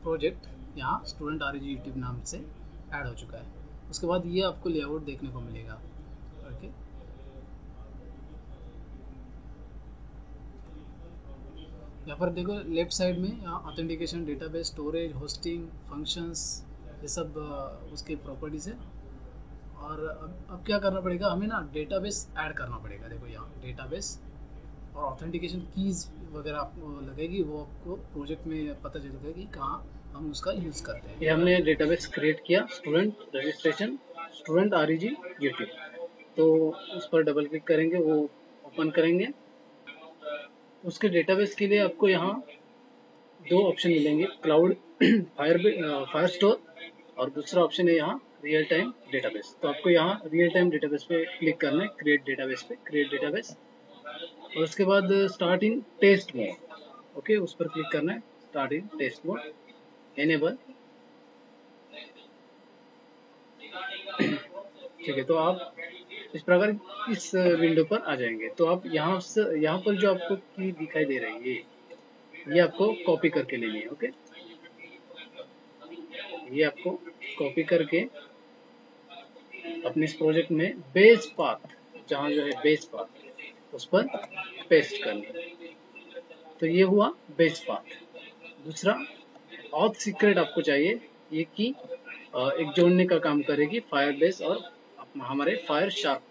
प्रोजेक्ट यहाँ स्टूडेंट RG यूट्यूब नाम से ऐड हो चुका है। उसके बाद ये आपको लेआउट देखने को मिलेगा। ओके, यहाँ पर देखो लेफ्ट साइड में यहाँ authentication, database, storage, hosting, functions, ये सब उसके प्रॉपर्टीज़ है। और अब क्या करना पड़ेगा हमें ना, डेटाबेस ऐड करना पड़ेगा। देखो यहाँ डेटाबेस और ऑथेंटिकेशन कीज़ वगैरह आपको लगेगी, वो आपको प्रोजेक्ट में पता चलेगा कि कहाँ हम उसका यूज़ करते हैं। ये हमने डेटाबेस क्रिएट किया, student registration student RG YouTube, तो उस पर डबल क्लिक करेंगे, वो ओपन करेंगे। उसके डेटाबेस के लिए आपको यहाँ दो ऑप्शन मिलेंगे, क्लाउड फायर स्टोर, और दूसरा ऑप्शन है यहाँ रियल टाइम डेटाबेस। तो आपको यहाँ रियल टाइम डेटाबेस पे क्लिक करना है, क्रिएट डेटाबेस पे, क्रिएट डेटाबेस, और उसके बाद start in test mode. Okay, उस पर क्लिक करना है, start in test mode, enable. ठीक है, तो आप इस प्रकार इस विंडो पर आ जाएंगे। तो आप यहाँ पर जो आपको की दिखाई दे रही है, ये आपको कॉपी करके लेनी है। ओके, ये आपको कॉपी करके अपने इस प्रोजेक्ट में बेस पाथ, जहाँ जो है बेस पाथ, उस पर पेस्ट करना है। तो ये हुआ बेस पाथ। दूसरा ऑथ सीक्रेट आपको चाहिए, ये की एक जोड़ने का काम करेगी फायरबेस और हमारे फायर शार्प को,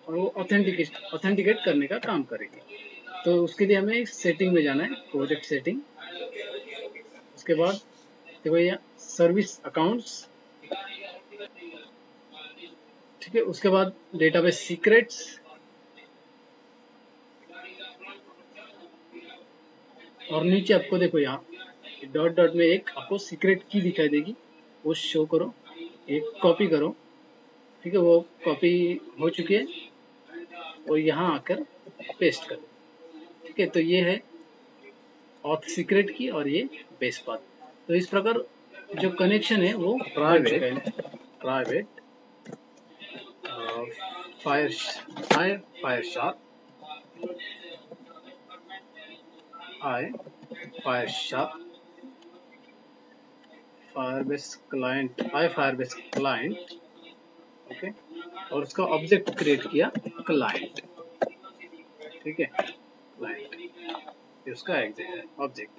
और वो ऑथेंटिकेट करने का काम करेगी। तो उसके लिए हमें सेटिंग में जाना है, प्रोजेक्ट सेटिंग। उसके बाद देखो ये सर्विस अकाउंट्स, ठीक है। उसके बाद डेटाबेस सीक्रेट्स, और नीचे आपको देखो यहाँ डॉट डॉट में एक आपको सीक्रेट की दिखाई देगी, वो शो करो, एक कॉपी करो। ठीक है, वो कॉपी हो चुकी है, और यहाँ आकर पेस्ट करो। ठीक है, तो ये है ऑथ सीक्रेट की और ये बेस पाथ। तो इस प्रकार जो कनेक्शन है वो private fire sharp fire sharp Firebase client, okay, और उसका ऑब्जेक्ट क्रिएट किया क्लाइंट। ठीक है, क्लाइंट उसका ऑब्जेक्ट।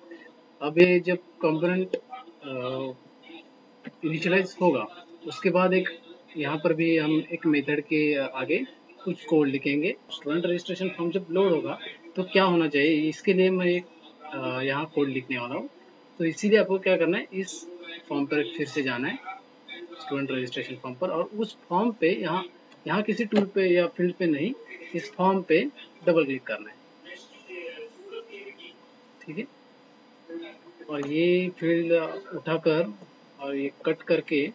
अब ये जब कंपोनेंट इनिशियलाइज होगा, उसके बाद एक यहाँ पर भी हम एक मेथड के आगे कुछ कोड लिखेंगे। स्टूडेंट रजिस्ट्रेशन फॉर्म जब लोड होगा तो क्या होना चाहिए, इसके लिए मैं एक यहाँ कोड लिखने वाला हूँ। तो इसीलिए आपको क्या करना है, इस फॉर्म पर फिर से जाना है, स्टूडेंट रजिस्ट्रेशन फॉर्म पर, और उस फॉर्म पे यहाँ किसी टूल पे या फील्ड पे नहीं, इस फॉर्म पे डबल क्लिक करना है। ठीक है, और ये फील्ड उठाकर और ये कट करके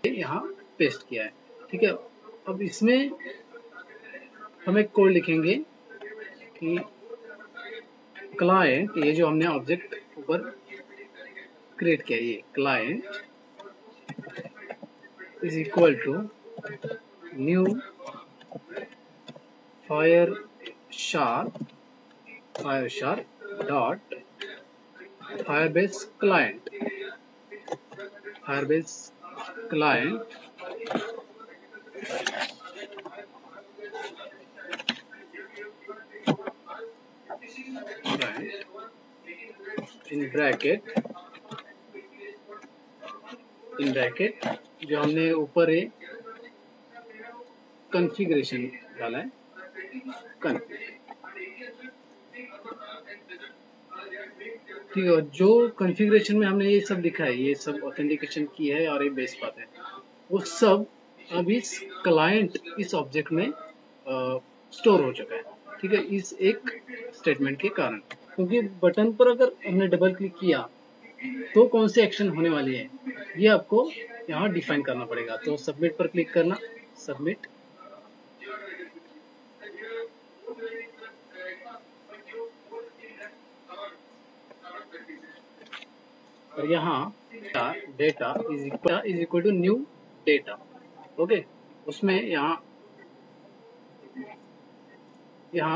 यहाँ पेस्ट किया है। ठीक है, अब इसमें हम एक कोड लिखेंगे कि क्लाइंट, ये जो हमने ऑब्जेक्ट ऊपर क्रिएट किया, ये client is equal to new fire sharp dot Firebase client in bracket जो हमने ऊपर है कॉन्फ़िगरेशन डाला है, ठीक है। जो कॉन्फ़िगरेशन में हमने ये सब लिखा है, ये सब ऑथेंटिकेशन की है और ये बेस पाथ है, वो सब अब इस क्लाइंट इस ऑब्जेक्ट में स्टोर हो चुका है। ठीक है, इस एक स्टेटमेंट के कारण, क्योंकि बटन पर अगर हमने डबल क्लिक किया तो कौन से एक्शन होने वाली है, ये आपको यहाँ डिफाइन करना पड़ेगा। तो सबमिट पर क्लिक करना, सबमिट, और यहाँ data is equal to new data. Okay, उसमें यहाँ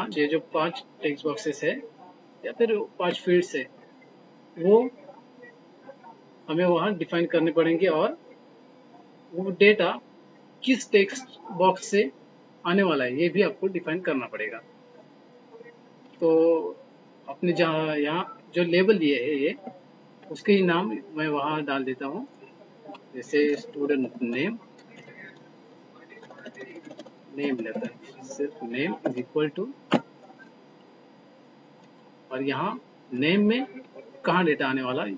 ये जो 5 टेक्स्ट बॉक्सेस है या फिर 5 फील्ड्स है, वो हमें वहाँ डिफाइन करने पड़ेंगे, और वो डेटा किस टेक्स्ट बॉक्स से आने वाला है ये भी आपको डिफाइन करना पड़ेगा। तो अपने जहाँ यहाँ जो लेबल दिए है ये, उसके ही नाम मैं वहाँ डाल देता हूँ, जैसे स्टूडेंट नेम, नेम लेता है, सिर्फ नेम इज इक्वल टू, और यहाँ नेम में कहाँ डेटा आने वाला है,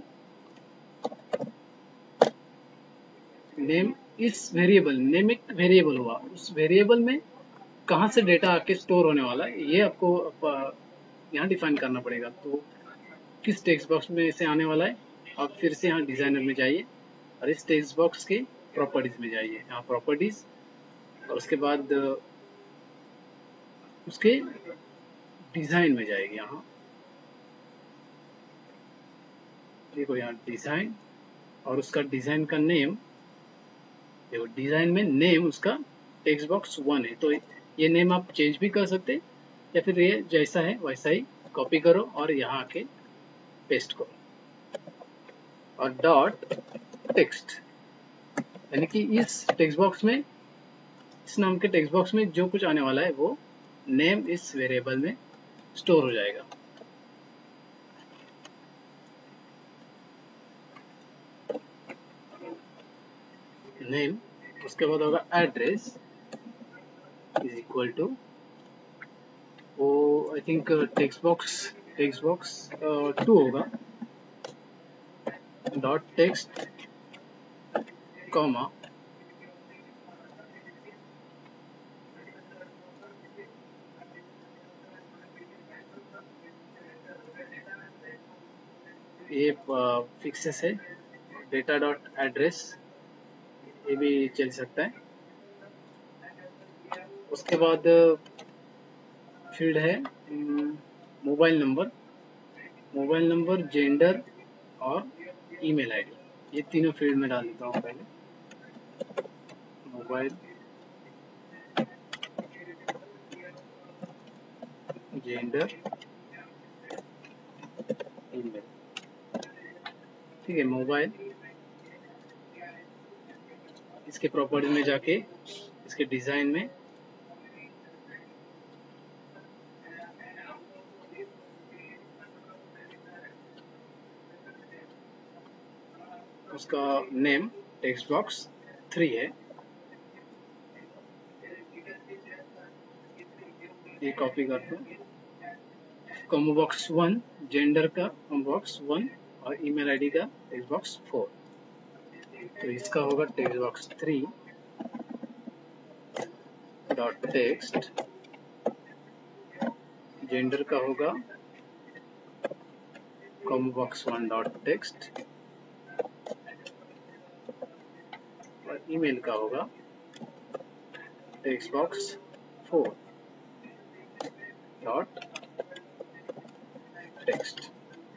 नेम इस वेरिएबल, नेम एक वेरिएबल हुआ, उस वेरिएबल में कहाँ से डेटा आके स्टोर होने वाला है ये आपको यहाँ डिफाइन करना पड़ेगा। तो किस टेक्स्ट बॉक्स में से आने वाला है, आप फिर से यहाँ डिजाइनर में जाइए और इस टेक्स्ट बॉक्स के प्रॉपर्टीज में जाइए, यहाँ प्रॉपर्टीज, और उसके बाद उसके डिजाइन में जाएगी, यहाँ देखो यहाँ डिजाइन, और उसका डिजाइन का नेम देखो, डिजाइन में नेम उसका टेक्स्ट बॉक्स 1 है, तो ये नेम आप चेंज भी कर सकते, या फिर ये जैसा है वैसा ही कॉपी करो और यहाँ आके पेस्ट करो, और डॉट टेक्स्ट, यानी कि इस टेक्स्ट बॉक्स में, इस नाम के टेक्स्ट बॉक्स में जो कुछ आने वाला है वो नेम इस वेरिएबल में स्टोर हो जाएगा। नेम, उसके बाद होगा एड्रेस इज इक्वल टू, वो आई थिंक टेक्स्ट बॉक्स 2 होगा, डॉट टेक्स्ट कॉमा, ये फिक्सेस है, डेटा डॉट एड्रेस ये भी चल सकता है। उसके बाद फील्ड है मोबाइल नंबर, जेंडर और ईमेल आईडी, ये तीनों फील्ड में डाल देता हूँ पहले, मोबाइल, जेंडर, ईमेल। ठीक है, मोबाइल, इसके प्रॉपर्टी में जाके इसके डिजाइन में उसका नेम टेक्स्ट बॉक्स 3 है, ये कॉपी करते हैं, कॉम्बो बॉक्स 1 जेंडर का कॉम्बो बॉक्स 1 और ईमेल आईडी का टेक्स्ट बॉक्स 4, तो इसका होगा text box 3 dot text, gender का होगा कॉम्बो बॉक्स 1 डॉट टेक्स्ट, और ईमेल का होगा टेक्स्ट बॉक्स 4 डॉट टेक्स्ट।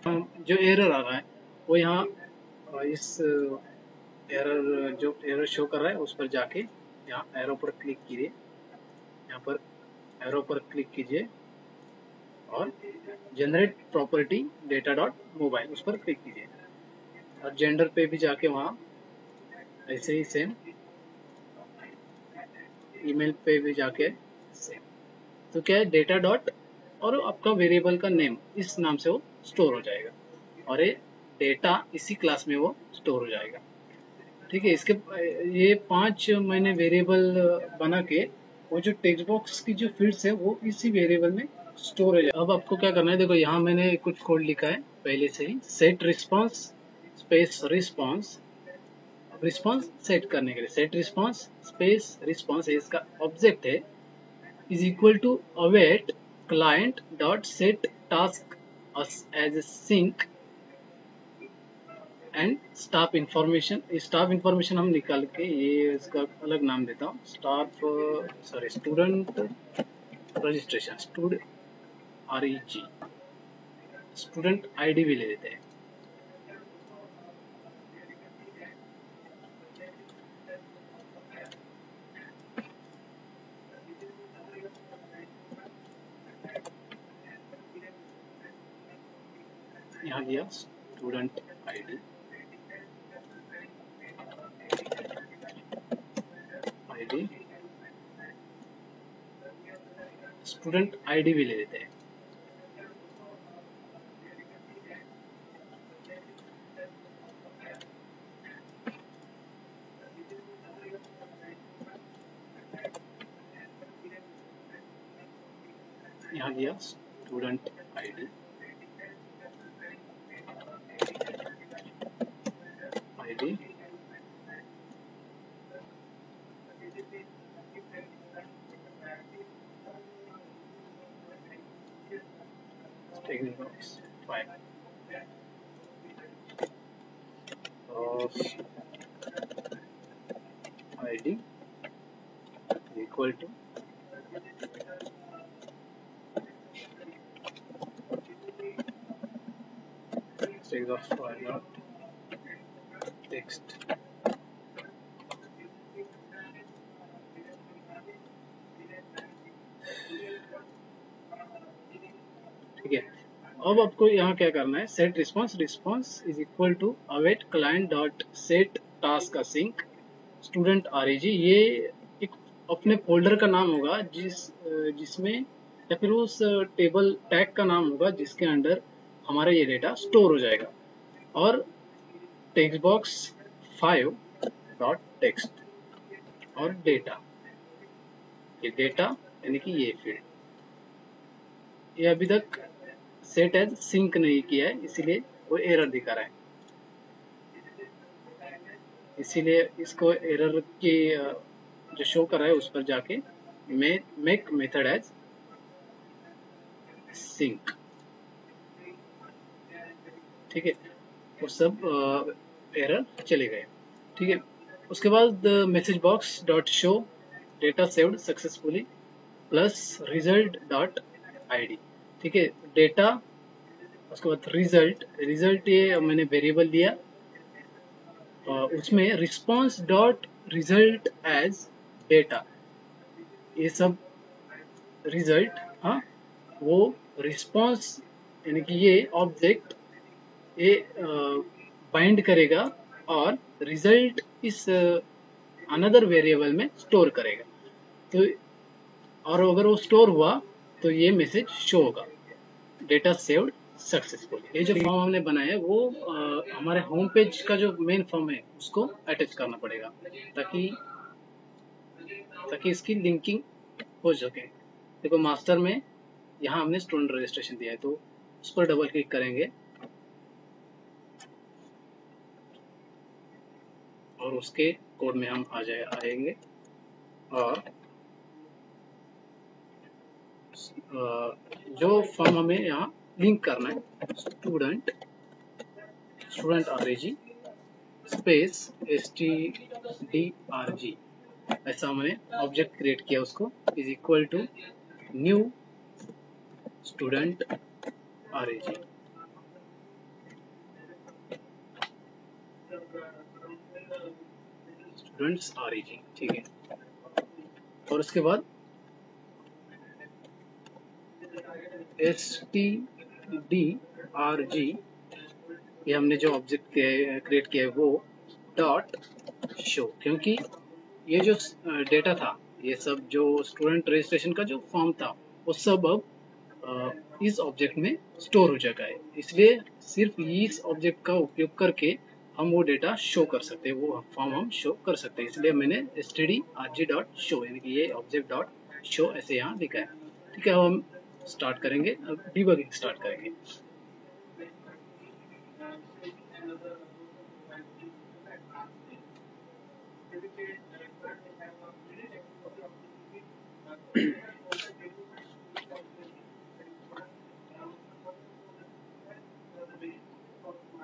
जो एरर आ रहा है वो यहाँ इस एरर, जो एरर शो कर रहा है उस पर जाके यहाँ एरो पर क्लिक कीजिए, यहाँ पर एरो पर क्लिक कीजिए और generate property data dot mobile उस पर क्लिक कीजिए, और जेंडर पे भी जाके वहाँ ऐसे ही सेम, ईमेल पे भी जाके सेम। तो क्या है, डेटा डॉट और आपका वेरिएबल का नेम इस नाम से वो स्टोर हो जाएगा, और ये डेटा इसी क्लास में वो स्टोर हो जाएगा। ठीक है, इसके ये 5 मैंने वेरिएबल बना के, वो जो टेक्स्ट बॉक्स की जो फील्ड्स है वो इसी वेरिएबल में स्टोर हो जाएगा। अब आपको क्या करना है, देखो यहाँ मैंने कुछ कोड लिखा है पहले से ही, set response space response set करने के लिए सेट रिस्पॉन्स स्पेस रिस्पॉन्स, इसका ऑब्जेक्ट है, is equal to await client dot set task as a sync and staff information हम निकाल के ये इसका अलग नाम देता हूँ, student registration, REG, student ID भी ले लेते हैं। यहाँ दिया स्टूडेंट आईडी, स्टूडेंट आईडी भी ले लेते हैं। यहाँ दिया student ID, technique box 5 of id equal to string of file dot text। ठीक है, अब आपको यहाँ क्या करना है, set response, response is equal to await client dot set task async student R E G. ये एक अपने फोल्डर का नाम होगा जिसमें या फिर उस टेबल टैग का नाम होगा जिसके अंडर हमारा ये डेटा स्टोर हो जाएगा। और टेक्स्ट बॉक्स 5 डॉट टेक्स्ट और डेटा, ये डेटा यानी कि ये फील्ड, ये अभी तक सेट एज सिंक नहीं किया है, इसीलिए वो एरर दिखा रहा है। इसीलिए इसको एरर की जो शो कर रहा है उस पर जाके मेक मेथड एज सिंक। ठीक है, वो सब एरर चले गए। ठीक है, उसके बाद message box dot show data saved successfully plus result dot ID. ठीक है, डेटा, उसके बाद रिजल्ट ये मैंने वेरिएबल दिया, उसमें response dot result as data, ये सब रिजल्ट, हाँ वो रिस्पॉन्स यानी कि ये ऑब्जेक्ट ये बाइंड करेगा और रिजल्ट इस अनदर वेरिएबल में स्टोर करेगा। तो और अगर वो स्टोर हुआ तो ये मैसेज शो होगा, डेटा सेव्ड सक्सेसफुली। ये जो फॉर्म हमने बनाया है वो हमारे होम पेज का जो मेन फॉर्म है उसको अटैच करना पड़ेगा ताकि इसकी लिंकिंग हो सके। देखो मास्टर में यहाँ हमने स्टूडेंट रजिस्ट्रेशन दिया है तो उस पर डबल क्लिक करेंगे और उसके कोड में हम आएंगे और जो फॉर्म हमें यहाँ लिंक करना है, स्टूडेंट आरजी स्पेस stdrg, ऐसा हमने ऑब्जेक्ट क्रिएट किया, उसको is equal to new student R G. Students R G, ठीक है। और उसके बाद stdrg, ये हमने जो ऑब्जेक्ट क्रिएट किया है वो डॉट शो, क्योंकि ये जो डेटा था, ये सब जो स्टूडेंट रजिस्ट्रेशन का जो फॉर्म था वो सब अब इस ऑब्जेक्ट में स्टोर हो चुका है, इसलिए सिर्फ इस ऑब्जेक्ट का उपयोग करके हम वो डेटा शो कर सकते हैं, वो फॉर्म हम शो कर सकते हैं। इसलिए मैंने stdrg.show यानी कि ये ऑब्जेक्ट डॉट शो ऐसे यहाँ लिखा है। ठीक है, अब हम स्टार्ट करेंगे, अब डिबगिंग स्टार्ट करेंगे।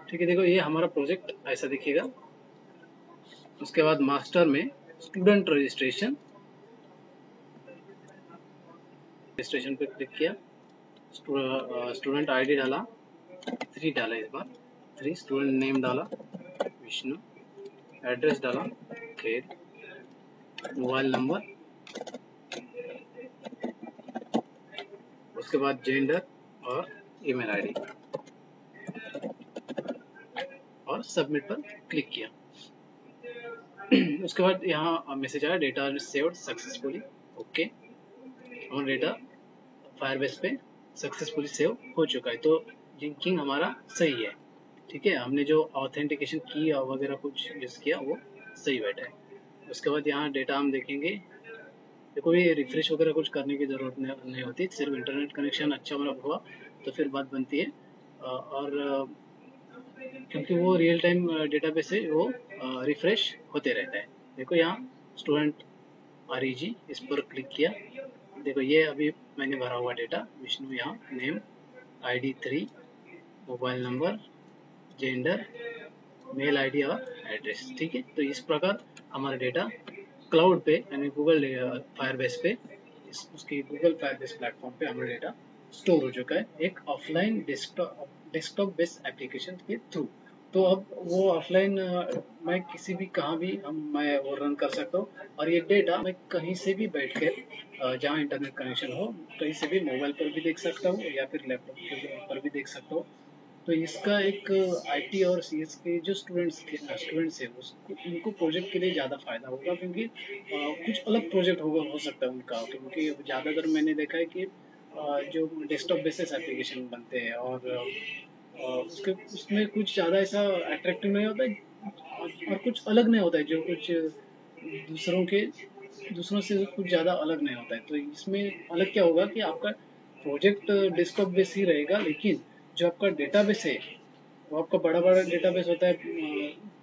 ठीक है, देखो ये हमारा प्रोजेक्ट ऐसा दिखेगा। उसके बाद मास्टर में स्टूडेंट रजिस्ट्रेशन पे क्लिक किया, स्टूडेंट आईडी डाला, 3 डाला, इस बार 3, स्टूडेंट नेम डाला विष्णु, एड्रेस डाला खेद, मोबाइल नंबर, उसके बाद जेंडर और ईमेल आईडी। सबमिट पर क्लिक किया। उसके बाद यहाँ मैसेज आया डेटा सेव्ड सक्सेसफुली। ओके, हमारा डेटा फायरबेस पे सक्सेसफुली सेव हो चुका है, तो लिंकिंग हमारा सही है। ठीक है, हमने जो ऑथेंटिकेशन की वगैरह कुछ यूज़ किया वो सही बैठा है। उसके बाद यहाँ डेटा हम देखेंगे, देखो ये रिफ्रेश वगैरह कुछ करने की ज़रूरत नहीं होती, सिर्फ इंटरनेट कनेक्शन अच्छा मतलब हुआ तो फिर बात बनती है। और क्योंकि वो रियल टाइम डेटाबेस है, वो रिफ्रेश होते रहता है। देखो यहाँ स्टूडेंट REG, इस पर क्लिक किया, देखो ये अभी मैंने भरा हुआ डेटा विष्णु, यहाँ name, ID 3, mobile number, gender, mail ID और एड्रेस। ठीक है, तो इस प्रकार हमारा डेटा क्लाउड पे यानी गूगल फायरबेस पे, उसकी गूगल फायरबेस प्लेटफॉर्म पे हमारा डेटा स्टोर हो चुका है एक ऑफलाइन डेस्कटॉप बेस्ड एप्लीकेशन के थ्रू। तो अब वो ऑफलाइन मैं किसी भी कहाँ भी मैं वो रन कर सकता हूँ, और ये डेटा मैं कहीं से भी बैठ कर जहाँ इंटरनेट कनेक्शन हो कहीं से भी मोबाइल पर भी देख सकता हूँ या फिर लैपटॉप पर भी देख सकता हूँ। तो इसका एक IT और CS के जो स्टूडेंट्स हैं उसको उनको प्रोजेक्ट के लिए ज़्यादा फायदा होगा, क्योंकि कुछ अलग प्रोजेक्ट हो सकता है उनका, क्योंकि ज़्यादातर मैंने देखा है कि जो डेस्कटॉप बेसिस एप्लीकेशन बनते हैं और उसके उसमें कुछ ज़्यादा ऐसा अट्रैक्टिव नहीं होता है और कुछ अलग नहीं होता है, जो कुछ दूसरों से कुछ ज़्यादा अलग नहीं होता है। तो इसमें अलग क्या होगा कि आपका प्रोजेक्ट डेस्कटॉप बेस ही रहेगा, लेकिन जो आपका डेटाबेस है वो आपका बड़ा डेटाबेस होता है,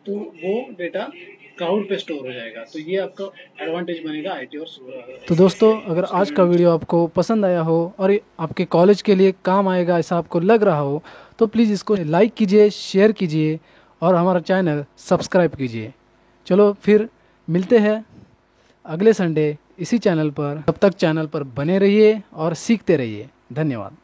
तो वो डेटा क्लाउड पे स्टोर हो जाएगा। तो ये आपका एडवांटेज बनेगा IT और तो दोस्तों, अगर आज का वीडियो आपको पसंद आया हो और ये आपके कॉलेज के लिए काम आएगा ऐसा आपको लग रहा हो तो प्लीज़ इसको लाइक कीजिए, शेयर कीजिए और हमारा चैनल सब्सक्राइब कीजिए। चलो फिर मिलते हैं अगले संडे इसी चैनल पर। तब तक चैनल पर बने रहिए और सीखते रहिए। धन्यवाद।